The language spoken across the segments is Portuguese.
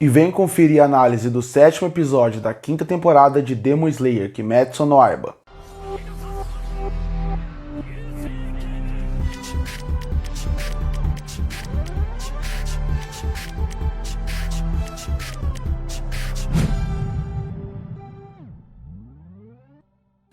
E vem conferir a análise do 7º episódio da 5ª temporada de Demon Slayer Kimetsu no Yaiba.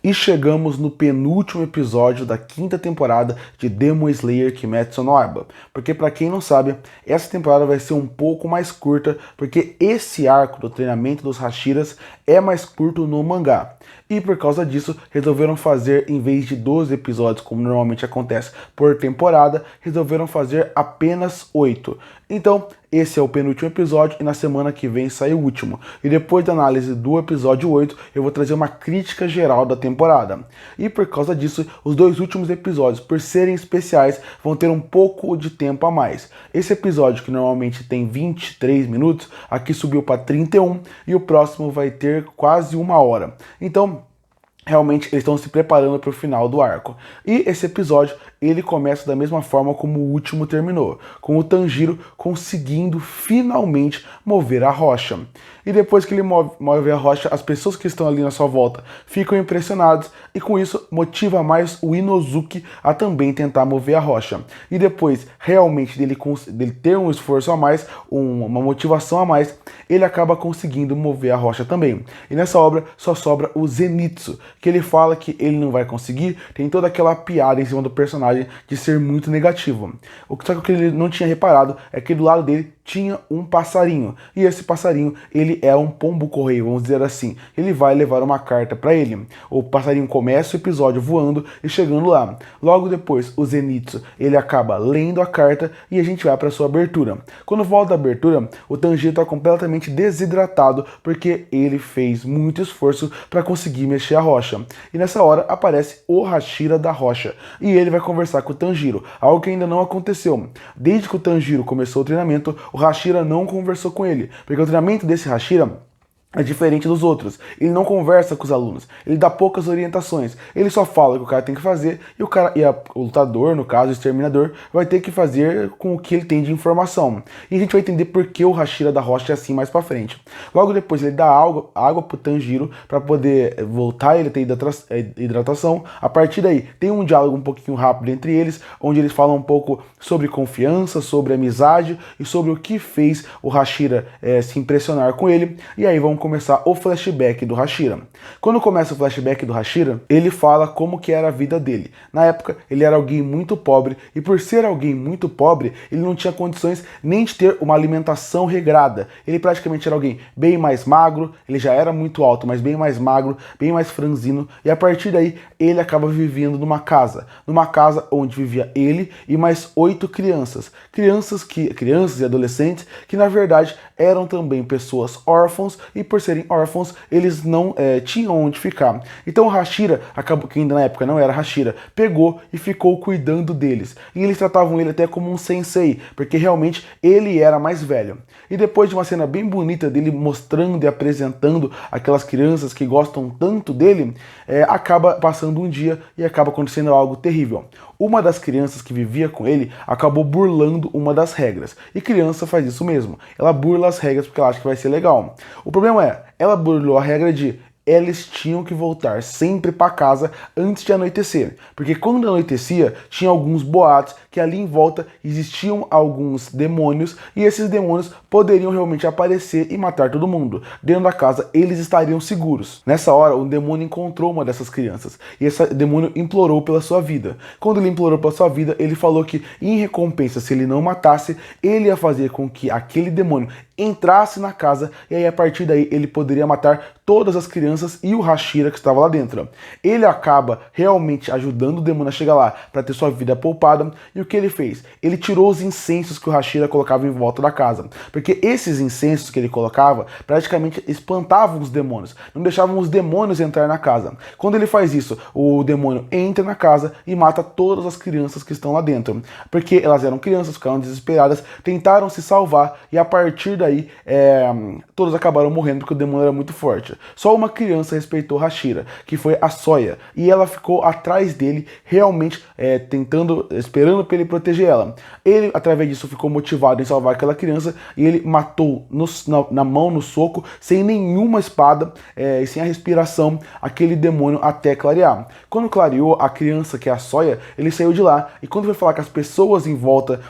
E chegamos no penúltimo episódio da 5ª temporada de Demon Slayer Kimetsu no Yaiba. Porque para quem não sabe, essa temporada vai ser um pouco mais curta, porque esse arco do treinamento dos Hashiras é mais curto no mangá. E por causa disso, resolveram fazer, em vez de 12 episódios, como normalmente acontece por temporada, resolveram fazer apenas 8. Então, esse é o penúltimo episódio e na semana que vem sai o último. E depois da análise do episódio 8, eu vou trazer uma crítica geral da temporada. E por causa disso, os dois últimos episódios, por serem especiais, vão ter um pouco de tempo a mais. Esse episódio, que normalmente tem 23 minutos, aqui subiu para 31 e o próximo vai ter quase 1 hora. Então, realmente eles estão se preparando para o final do arco. E esse episódio, ele começa da mesma forma como o último terminou, com o Tanjiro conseguindo finalmente mover a rocha. E depois que ele move a rocha, as pessoas que estão ali na sua volta ficam impressionadas e com isso motiva mais o Inozuki a também tentar mover a rocha. E depois, realmente, dele ter um esforço a mais, uma motivação a mais, ele acaba conseguindo mover a rocha também. E nessa obra só sobra o Zenitsu, que ele fala que ele não vai conseguir, tem toda aquela piada em cima do personagem de ser muito negativo. Só que o que ele não tinha reparado é que do lado dele tinha um passarinho, e esse passarinho, ele é um pombo-correio, vamos dizer assim. Ele vai levar uma carta para ele. O passarinho começa o episódio voando e chegando lá. Logo depois, o Zenitsu, ele acaba lendo a carta e a gente vai para sua abertura. Quando volta da abertura, o Tanjiro está completamente desidratado porque ele fez muito esforço para conseguir mexer a rocha. E nessa hora aparece o Hashira da rocha e ele vai conversar com o Tanjiro, algo que ainda não aconteceu. Desde que o Tanjiro começou o treinamento, o Hashira não conversou com ele, porque o treinamento desse Hashira é diferente dos outros. Ele não conversa com os alunos, ele dá poucas orientações, ele só fala o que o cara tem que fazer e o lutador, no caso o exterminador, vai ter que fazer com o que ele tem de informação. E a gente vai entender por que o Hashira da rocha é assim mais pra frente. Logo depois ele dá água pro Tanjiro para poder voltar ele ter hidratação. A partir daí tem um diálogo um pouquinho rápido entre eles, onde eles falam um pouco sobre confiança, sobre amizade e sobre o que fez o Hashira se impressionar com ele. E aí vamos começar o flashback do Hashira. Quando começa o flashback do Hashira, ele fala como que era a vida dele. Na época, ele era alguém muito pobre e por ser alguém muito pobre, ele não tinha condições nem de ter uma alimentação regrada. Ele praticamente era alguém bem mais magro, ele já era muito alto, mas bem mais magro, bem mais franzino, e a partir daí ele acaba vivendo numa casa onde vivia ele e mais 8 crianças e adolescentes que na verdade eram também pessoas órfãos e por serem órfãos, eles não tinham onde ficar. Então o Hashira, que ainda na época não era Hashira, pegou e ficou cuidando deles. E eles tratavam ele até como um sensei, porque realmente ele era mais velho. E depois de uma cena bem bonita dele mostrando e apresentando aquelas crianças que gostam tanto dele, acaba passando um dia e acaba acontecendo algo terrível. Uma das crianças que vivia com ele acabou burlando uma das regras. E criança faz isso mesmo. Ela burla as regras porque ela acha que vai ser legal. O problema é, ela burlou a regra de eles tinham que voltar sempre para casa antes de anoitecer, porque quando anoitecia tinha alguns boatos que ali em volta existiam alguns demônios e esses demônios poderiam realmente aparecer e matar todo mundo. Dentro da casa eles estariam seguros. Nessa hora um demônio encontrou uma dessas crianças e esse demônio implorou pela sua vida. Quando ele implorou pela sua vida, ele falou que em recompensa, se ele não matasse, ele ia fazer com que aquele demônio entrasse na casa e aí a partir daí ele poderia matar todas as crianças e o Hashira que estava lá dentro. Ele acaba realmente ajudando o demônio a chegar lá para ter sua vida poupada. E o que ele fez? Ele tirou os incensos que o Hashira colocava em volta da casa, porque esses incensos que ele colocava praticamente espantavam os demônios, não deixavam os demônios entrar na casa. Quando ele faz isso, o demônio entra na casa e mata todas as crianças que estão lá dentro, porque elas eram crianças, ficaram desesperadas, tentaram se salvar e a partir daí daí, todos acabaram morrendo porque o demônio era muito forte. Só uma criança respeitou Hashira, que foi a Soya, e ela ficou atrás dele, realmente esperando para ele proteger ela. Ele, através disso, ficou motivado em salvar aquela criança, e ele matou na mão, no soco, sem nenhuma espada e sem a respiração, aquele demônio até clarear. Quando clareou, a criança, que é a Soya, ele saiu de lá, e quando foi falar com as pessoas em volta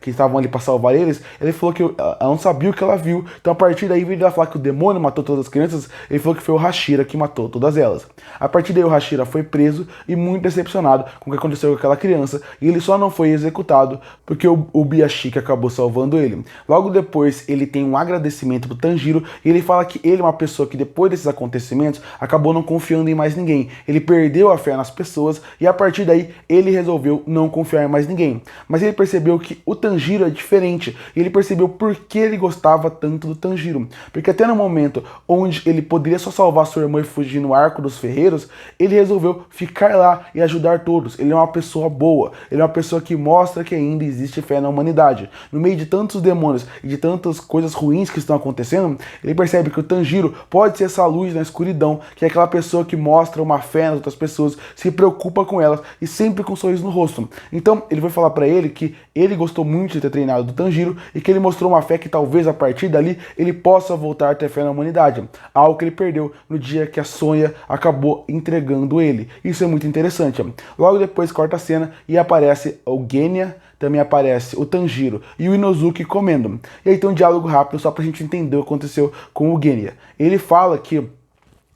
que estavam ali para salvar eles, ele falou que ela não sabia o que ela viu. Então, a partir daí, em vez de ela falar que o demônio matou todas as crianças, ele falou que foi o Hashira que matou todas elas. A partir daí, o Hashira foi preso e muito decepcionado com o que aconteceu com aquela criança, e ele só não foi executado porque o Biashiki acabou salvando ele. Logo depois, ele tem um agradecimento pro Tanjiro, e ele fala que ele é uma pessoa que depois desses acontecimentos acabou não confiando em mais ninguém. Ele perdeu a fé nas pessoas, e a partir daí ele resolveu não confiar em mais ninguém. Mas ele percebeu que o Tanjiro é diferente, e ele percebeu por que ele gostava tanto do Tanjiro. Porque até no momento onde ele poderia só salvar sua irmã e fugir no Arco dos Ferreiros, ele resolveu ficar lá e ajudar todos. Ele é uma pessoa boa, ele é uma pessoa que mostra que ainda existe fé na humanidade. No meio de tantos demônios e de tantas coisas ruins que estão acontecendo, ele percebe que o Tanjiro pode ser essa luz na escuridão, que é aquela pessoa que mostra uma fé nas outras pessoas, se preocupa com elas e sempre com um sorriso no rosto. Então ele vai falar pra ele que ele gostou muito de ter treinado do Tanjiro e que ele mostrou uma fé que talvez a partir dali ele possa voltar a ter fé na humanidade, algo que ele perdeu no dia que a Sonya acabou entregando ele. Isso é muito interessante. Logo depois corta a cena e aparece o Genya, também aparece o Tanjiro e o Inosuke comendo. E aí tem um diálogo rápido só pra gente entender o que aconteceu com o Genya. Ele fala que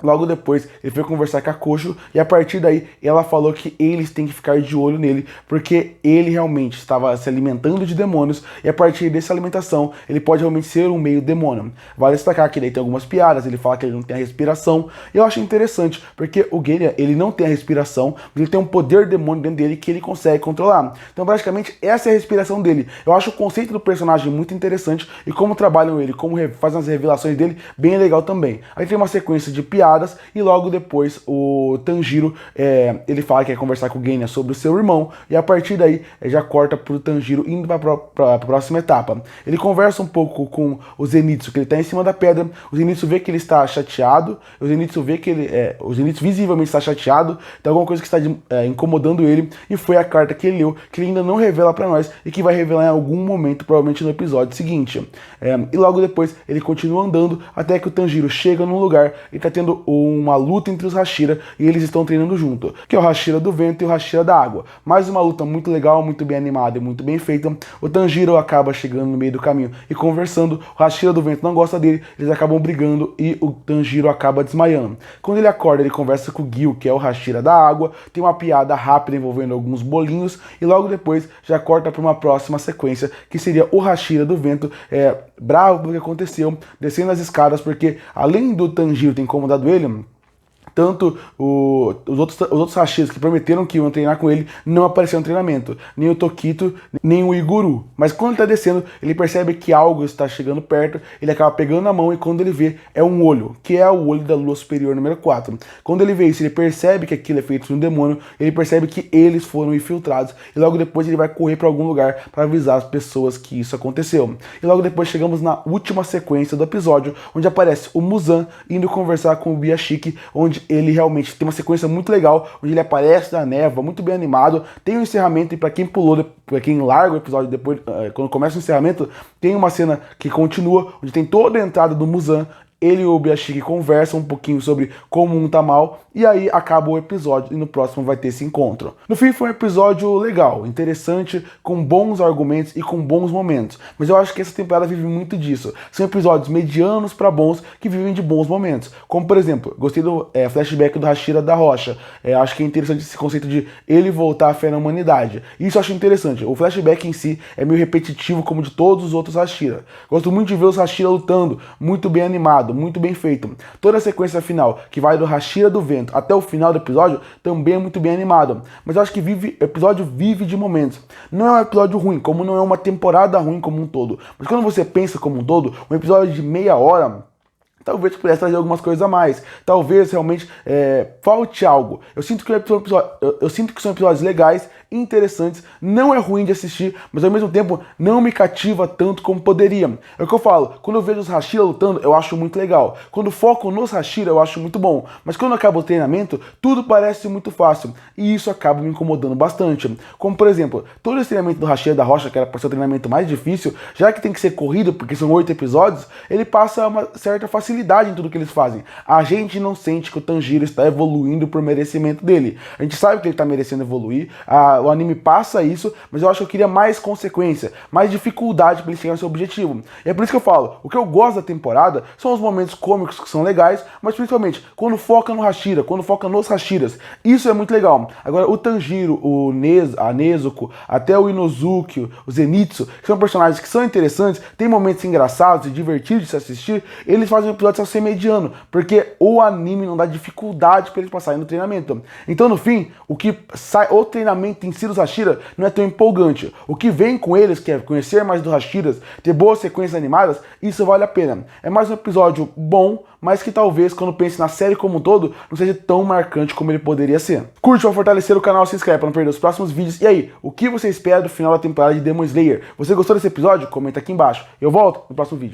logo depois ele foi conversar com a Kosho, e a partir daí ela falou que eles têm que ficar de olho nele, porque ele realmente estava se alimentando de demônios, e a partir dessa alimentação ele pode realmente ser um meio demônio. Vale destacar que daí tem algumas piadas, ele fala que ele não tem a respiração, e eu acho interessante, porque o Genya, ele não tem a respiração, mas ele tem um poder demônio dentro dele que ele consegue controlar. Então praticamente essa é a respiração dele. Eu acho o conceito do personagem muito interessante, e como trabalham ele, como fazem as revelações dele, bem legal também. Aí tem uma sequência de piadas, e logo depois o Tanjiro, ele fala que quer conversar com o Genya sobre o seu irmão, e a partir daí já corta pro Tanjiro indo para a próxima etapa. Ele conversa um pouco com o Zenitsu, que ele está em cima da pedra. O Zenitsu vê que ele está chateado, o Zenitsu vê que o Zenitsu visivelmente está chateado, tem alguma coisa que está incomodando ele, e foi a carta que ele leu, que ele ainda não revela para nós, e que vai revelar em algum momento, provavelmente no episódio seguinte. E logo depois ele continua andando até que o Tanjiro chega num lugar e está tendo uma luta entre os Hashira, e eles estão treinando junto, que é o Hashira do vento e o Hashira da água. Mais uma luta muito legal, muito bem animada e muito bem feita. O Tanjiro acaba chegando no meio do caminho e conversando, o Hashira do vento não gosta dele, eles acabam brigando e o Tanjiro acaba desmaiando. Quando ele acorda, ele conversa com o Gil, que é o Hashira da água, tem uma piada rápida envolvendo alguns bolinhos, e logo depois já corta para uma próxima sequência, que seria o Hashira do vento, bravo pelo que aconteceu, descendo as escadas, porque além do Tanjiro ter incomodado ele, tanto os outros Hashiras que prometeram que iam treinar com ele não apareceram no treinamento, nem o Tokito, nem o Iguru. Mas quando ele está descendo, ele percebe que algo está chegando perto, ele acaba pegando na mão, e quando ele vê, é um olho, que é o olho da lua superior número 4. Quando ele vê isso, ele percebe que aquilo é feito de um demônio, ele percebe que eles foram infiltrados, e logo depois ele vai correr para algum lugar para avisar as pessoas que isso aconteceu. E logo depois chegamos na última sequência do episódio, onde aparece o Muzan indo conversar com o Biashiki, onde ele realmente tem uma sequência muito legal, onde ele aparece na névoa, muito bem animado, tem um encerramento, e para quem pulou, para quem larga o episódio depois, quando começa o encerramento, tem uma cena que continua, onde tem toda a entrada do Muzan, ele e o Biashiki conversam um pouquinho sobre como um tá mal, e aí acaba o episódio, e no próximo vai ter esse encontro. No fim, foi um episódio legal, interessante, com bons argumentos e com bons momentos, mas eu acho que essa temporada vive muito disso. São episódios medianos para bons, que vivem de bons momentos, como por exemplo, gostei do flashback do Hashira da Rocha. Acho que é interessante esse conceito de ele voltar à fé na humanidade. Isso eu acho interessante. O flashback em si é meio repetitivo, como de todos os outros Hashira. Gosto muito de ver os Hashira lutando, muito bem animado, muito bem feito. Toda a sequência final, que vai do Hashira do vento até o final do episódio, também é muito bem animado. Mas eu acho que o episódio vive de momentos. Não é um episódio ruim, como não é uma temporada ruim como um todo. Mas quando você pensa como um todo, um episódio de meia hora talvez pudesse trazer algumas coisas a mais. Talvez realmente falte algo. Eu sinto que são episódios legais, interessantes, não é ruim de assistir, mas ao mesmo tempo não me cativa tanto como poderia. É o que eu falo, quando eu vejo os Hashira lutando, eu acho muito legal. Quando foco nos Hashira, eu acho muito bom. Mas quando acaba o treinamento, tudo parece muito fácil. E isso acaba me incomodando bastante. Como por exemplo, todo esse treinamento do Hashira da Rocha, que era para ser o treinamento mais difícil, já que tem que ser corrido, porque são 8 episódios, ele passa uma certa facilidade em tudo que eles fazem. A gente não sente que o Tanjiro está evoluindo por merecimento dele. A gente sabe que ele está merecendo evoluir, o anime passa isso, mas eu acho que eu queria mais consequência, mais dificuldade para ele chegar no seu objetivo. E é por isso que eu falo, o que eu gosto da temporada são os momentos cômicos que são legais, mas principalmente quando foca no Hashira, quando foca nos Hashiras. Isso é muito legal. Agora, o Tanjiro, a Nezuko, até o Inosuke, o Zenitsu, que são personagens que são interessantes, tem momentos engraçados e divertidos de se assistir, eles fazem o episódio ser mediano, porque o anime não dá dificuldade para eles passarem no treinamento. Então, no fim, o treinamento em si dos Hashira não é tão empolgante. O que vem com eles, que é conhecer mais dos Hashiras, ter boas sequências animadas, isso vale a pena. É mais um episódio bom, mas que talvez, quando pense na série como um todo, não seja tão marcante como ele poderia ser. Curte para fortalecer o canal, se inscreve para não perder os próximos vídeos. E aí, o que você espera do final da temporada de Demon Slayer? Você gostou desse episódio? Comenta aqui embaixo. Eu volto no próximo vídeo.